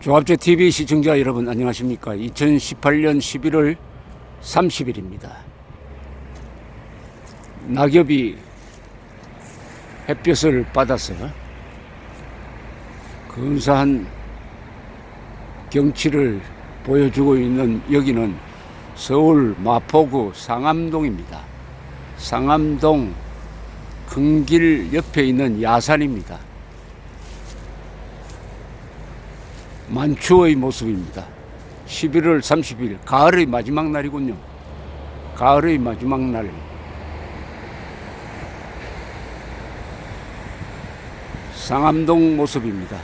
조합제 TV 시청자 여러분 안녕하십니까. 2018년 11월 30일입니다. 낙엽이 햇볕을 받아서 근사한 경치를 보여주고 있는 여기는 서울 마포구 상암동입니다. 상암동 큰 길 옆에 있는 야산입니다. 만추의 모습입니다. 11월 30일 가을의 마지막 날이군요. 가을의 마지막 날. 상암동 모습입니다.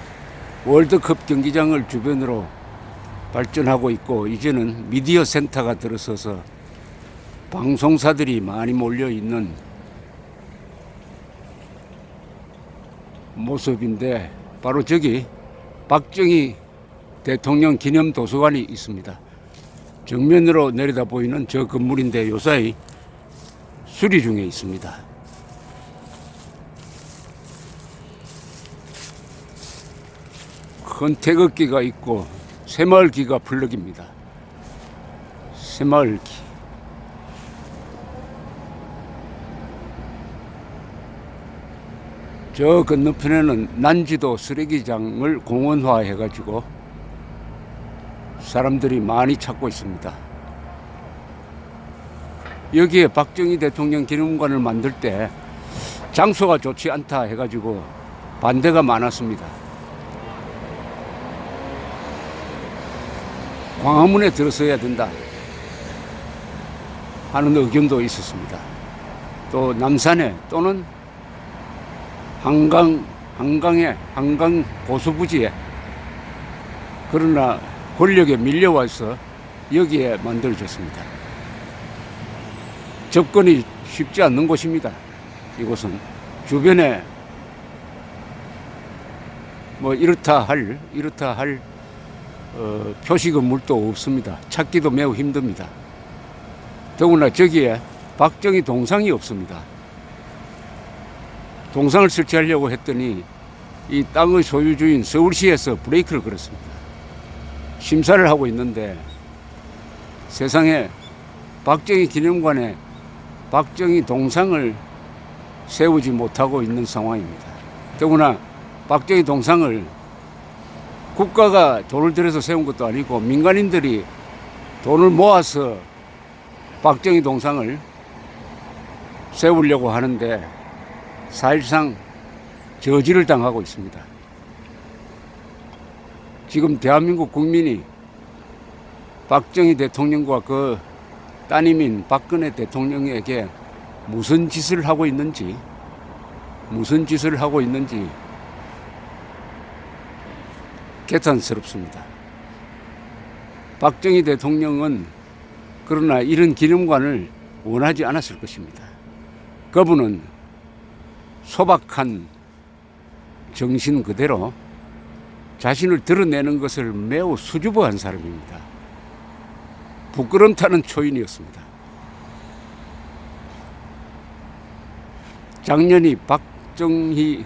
월드컵 경기장을 주변으로 발전하고 있고 이제는 미디어 센터가 들어서서 방송사들이 많이 몰려 있는 모습인데 바로 저기 박정희 대통령 기념 도서관이 있습니다. 정면으로 내려다 보이는 저 건물인데 요사이 수리 중에 있습니다. 큰 태극기가 있고 새마을기가 플럭입니다. 새마을기. 저 건너편에는 난지도 쓰레기장을 공원화해 가지고 사람들이 많이 찾고 있습니다. 여기에 박정희 대통령 기념관을 만들 때 장소가 좋지 않다 해가지고 반대가 많았습니다. 광화문에 들어서야 된다 하는 의견도 있었습니다. 또 남산에 또는 한강 고수부지에, 그러나 권력에 밀려와서 여기에 만들어졌습니다. 접근이 쉽지 않는 곳입니다. 이곳은 주변에 뭐 이렇다 할 표시 건물도 없습니다. 찾기도 매우 힘듭니다. 더구나 저기에 박정희 동상이 없습니다. 동상을 설치하려고 했더니 이 땅의 소유주인 서울시에서 브레이크를 걸었습니다. 심사를 하고 있는데 세상에 박정희 기념관에 박정희 동상을 세우지 못하고 있는 상황입니다. 더구나 박정희 동상을 국가가 돈을 들여서 세운 것도 아니고 민간인들이 돈을 모아서 박정희 동상을 세우려고 하는데 사실상 저지를 당하고 있습니다. 지금 대한민국 국민이 박정희 대통령과 그 따님인 박근혜 대통령에게 무슨 짓을 하고 있는지 개탄스럽습니다. 박정희 대통령은 그러나 이런 기념관을 원하지 않았을 것입니다. 그분은 소박한 정신 그대로 자신을 드러내는 것을 매우 수줍어한 사람입니다. 부끄럼 타는 초인이었습니다. 작년이 박정희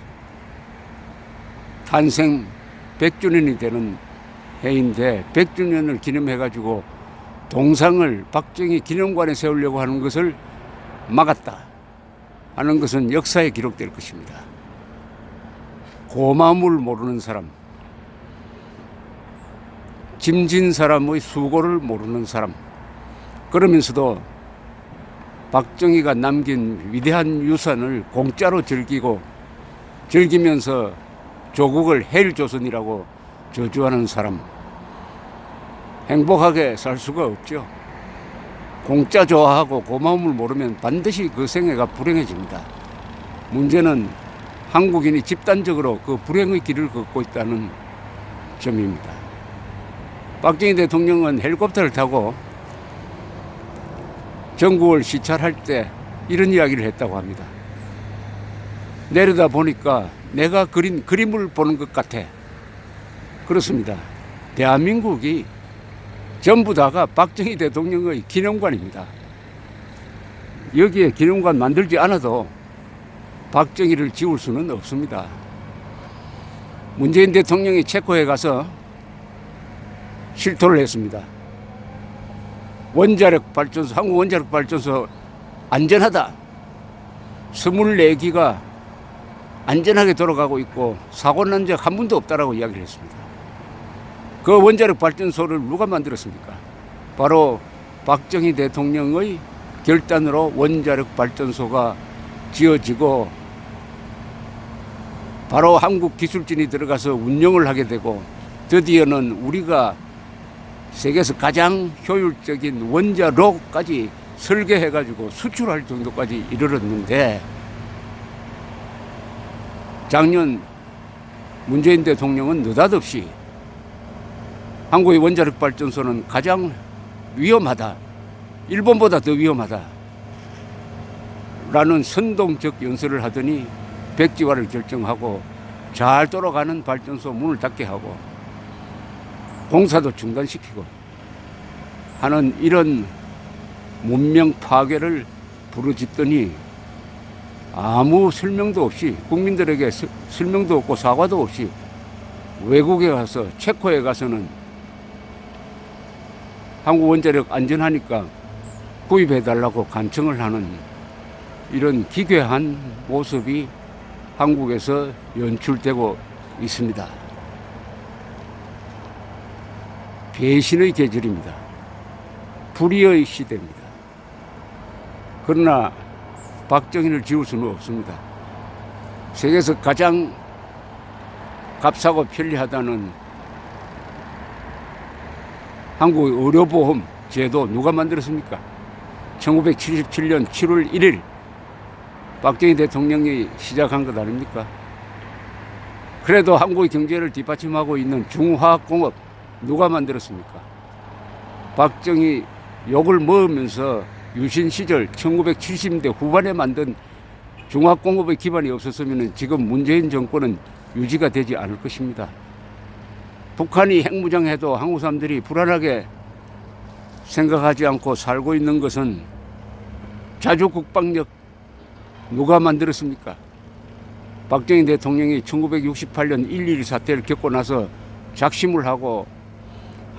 탄생 100주년이 되는 해인데 100주년을 기념해가지고 동상을 박정희 기념관에 세우려고 하는 것을 막았다 하는 것은 역사에 기록될 것입니다. 고마움을 모르는 사람, 짐진 사람의 수고를 모르는 사람, 그러면서도 박정희가 남긴 위대한 유산을 공짜로 즐기면서 조국을 헬조선이라고 저주하는 사람, 행복하게 살 수가 없죠. 공짜 좋아하고 고마움을 모르면 반드시 그 생애가 불행해집니다. 문제는 한국인이 집단적으로 그 불행의 길을 걷고 있다는 점입니다. 박정희 대통령은 헬리콥터를 타고 전국을 시찰할 때 이런 이야기를 했다고 합니다. 내려다 보니까 내가 그린 그림을 보는 것 같아. 그렇습니다. 대한민국이 전부 다가 박정희 대통령의 기념관입니다. 여기에 기념관 만들지 않아도 박정희를 지울 수는 없습니다. 문재인 대통령이 체코에 가서 실토를 했습니다. 원자력 발전소, 한국 원자력 발전소 안전하다. 24기가 안전하게 돌아가고 있고 사고 난 적 한 번도 없다라고 이야기를 했습니다. 그 원자력 발전소를 누가 만들었습니까? 바로 박정희 대통령의 결단으로 원자력 발전소가 지어지고 바로 한국 기술진이 들어가서 운영을 하게 되고 드디어는 우리가 세계에서 가장 효율적인 원자로까지 설계해가지고 수출할 정도까지 이르렀는데 작년 문재인 대통령은 느닷없이 한국의 원자력 발전소는 가장 위험하다. 일본보다 더 위험하다. 라는 선동적 연설을 하더니 백지화를 결정하고 잘 돌아가는 발전소 문을 닫게 하고 공사도 중단시키고 하는 이런 문명 파괴를 부르짖더니 아무 설명도 없이 국민들에게 설명도 없고 사과도 없이 외국에 가서 체코에 가서는 한국 원자력 안전하니까 구입해달라고 간청을 하는 이런 기괴한 모습이 한국에서 연출되고 있습니다. 배신의 계절입니다. 불의의 시대입니다. 그러나 박정희를 지울 수는 없습니다. 세계에서 가장 값싸고 편리하다는 한국의 의료보험 제도 누가 만들었습니까? 1977년 7월 1일 박정희 대통령이 시작한 것 아닙니까? 그래도 한국의 경제를 뒷받침하고 있는 중화학공업 누가 만들었습니까? 박정희 욕을 먹으면서 유신 시절 1970년대 후반에 만든 중화공업의 기반이 없었으면 지금 문재인 정권은 유지가 되지 않을 것입니다. 북한이 핵무장해도 한국 사람들이 불안하게 생각하지 않고 살고 있는 것은 자주국방력 누가 만들었습니까? 박정희 대통령이 1968년 1.12 사태를 겪고 나서 작심을 하고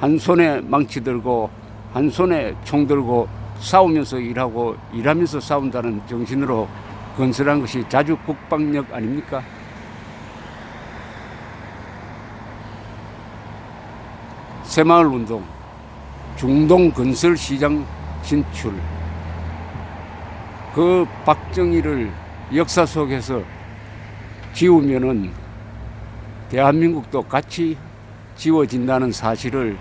한 손에 망치 들고 한 손에 총 들고 싸우면서 일하고 일하면서 싸운다는 정신으로 건설한 것이 자주국방력 아닙니까? 새마을운동, 중동 건설시장 진출, 그 박정희를 역사 속에서 지우면은 대한민국도 같이 지워진다는 사실을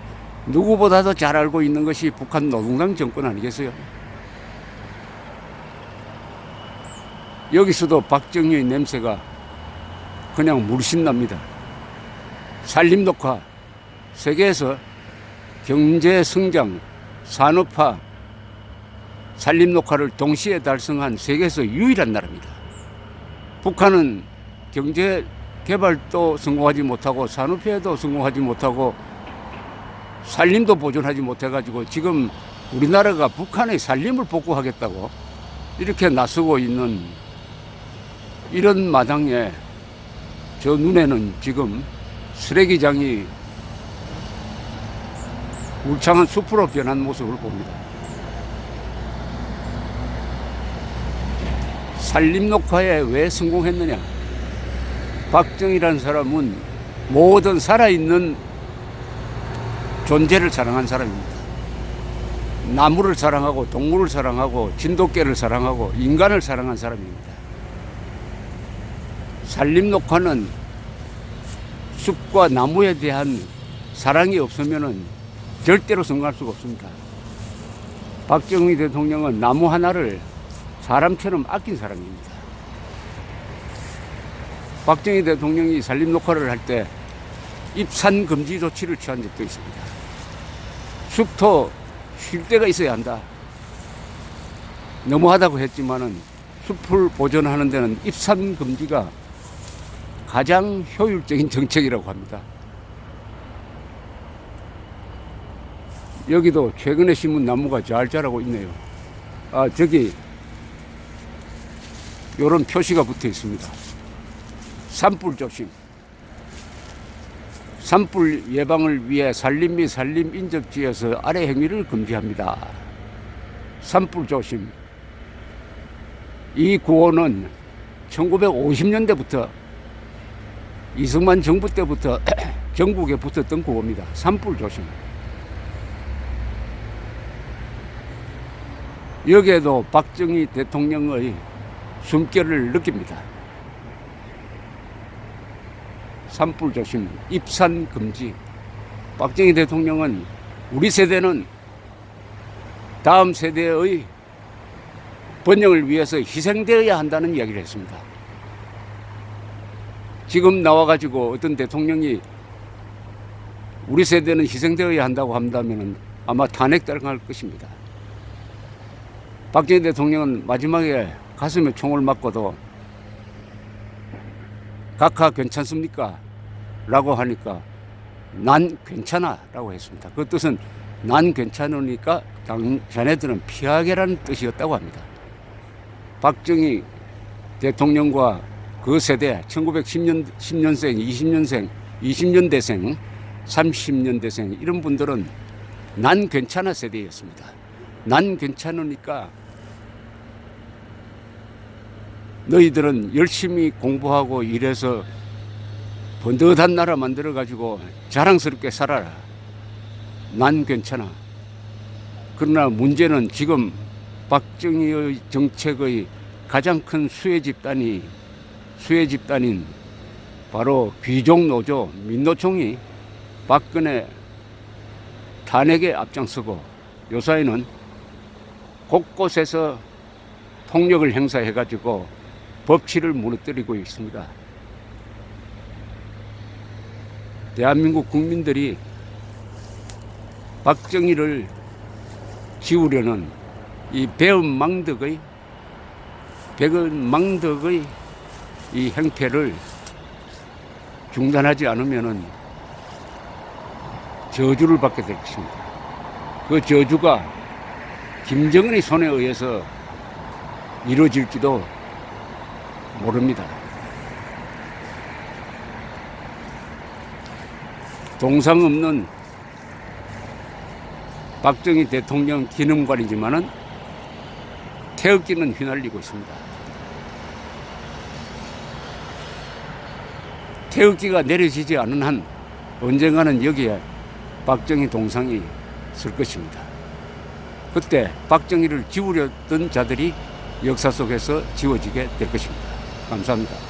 누구보다도 잘 알고 있는 것이 북한 노동당 정권 아니겠어요? 여기서도 박정희의 냄새가 그냥 물씬 납니다. 산림녹화, 세계에서 경제 성장, 산업화, 산림녹화를 동시에 달성한 세계에서 유일한 나라입니다. 북한은 경제 개발도 성공하지 못하고 산업화에도 성공하지 못하고 산림도 보존하지 못해가지고 지금 우리나라가 북한의 산림을 복구하겠다고 이렇게 나서고 있는 이런 마당에 저 눈에는 지금 쓰레기장이 울창한 숲으로 변한 모습을 봅니다. 산림녹화에 왜 성공했느냐? 박정희라는 사람은 모든 살아있는 존재를 사랑한 사람입니다. 나무를 사랑하고 동물을 사랑하고 진돗개를 사랑하고 인간을 사랑한 사람입니다. 산림녹화는 숲과 나무에 대한 사랑이 없으면 절대로 성공할 수가 없습니다. 박정희 대통령은 나무 하나를 사람처럼 아낀 사람입니다. 박정희 대통령이 산림녹화를 할 때 입산 금지 조치를 취한 적도 있습니다. 숲도 쉴 데가 있어야 한다. 너무하다고 했지만은 숲을 보존하는 데는 입산 금지가 가장 효율적인 정책이라고 합니다. 여기도 최근에 심은 나무가 잘 자라고 있네요. 저기 요런 표시가 붙어 있습니다. 산불 조심. 산불 예방을 위해 산림 및 산림 인접지에서 아래 행위를 금지합니다. 산불 조심. 이 구호는 1950년대부터 이승만 정부 때부터 전국에 붙었던 구호입니다. 산불 조심. 여기에도 박정희 대통령의 숨결을 느낍니다. 산불 조심, 입산 금지. 박정희 대통령은 우리 세대는 다음 세대의 번영을 위해서 희생되어야 한다는 이야기를 했습니다. 지금 나와가지고 어떤 대통령이 우리 세대는 희생되어야 한다고 한다면 아마 탄핵당할 것입니다. 박정희 대통령은 마지막에 가슴에 총을 맞고도 각하 괜찮습니까? 라고 하니까 난 괜찮아 라고 했습니다. 그 뜻은 난 괜찮으니까 자네들은 피하게라는 뜻이었다고 합니다. 박정희 대통령과 그 세대 1910년생, 20년생, 20년대생, 30년대생 이런 분들은 난 괜찮아 세대였습니다. 난 괜찮으니까 너희들은 열심히 공부하고 일해서 번듯한 나라 만들어가지고 자랑스럽게 살아라. 난 괜찮아. 그러나 문제는 지금 박정희의 정책의 가장 큰 수혜 집단인 바로 귀족 노조 민노총이 박근혜 탄핵에 앞장서고 요사이는 곳곳에서 폭력을 행사해가지고 법치를 무너뜨리고 있습니다. 대한민국 국민들이 박정희를 지우려는 이 배은망덕의 이 행태를 중단하지 않으면은 저주를 받게 될 것입니다. 그 저주가 김정은의 손에 의해서 이루어질지도 모릅니다. 동상 없는 박정희 대통령 기념관이지만은 태극기는 휘날리고 있습니다. 태극기가 내려지지 않은 한 언젠가는 여기에 박정희 동상이 쓸 것입니다. 그때 박정희를 지우려던 자들이 역사 속에서 지워지게 될 것입니다. 감사합니다.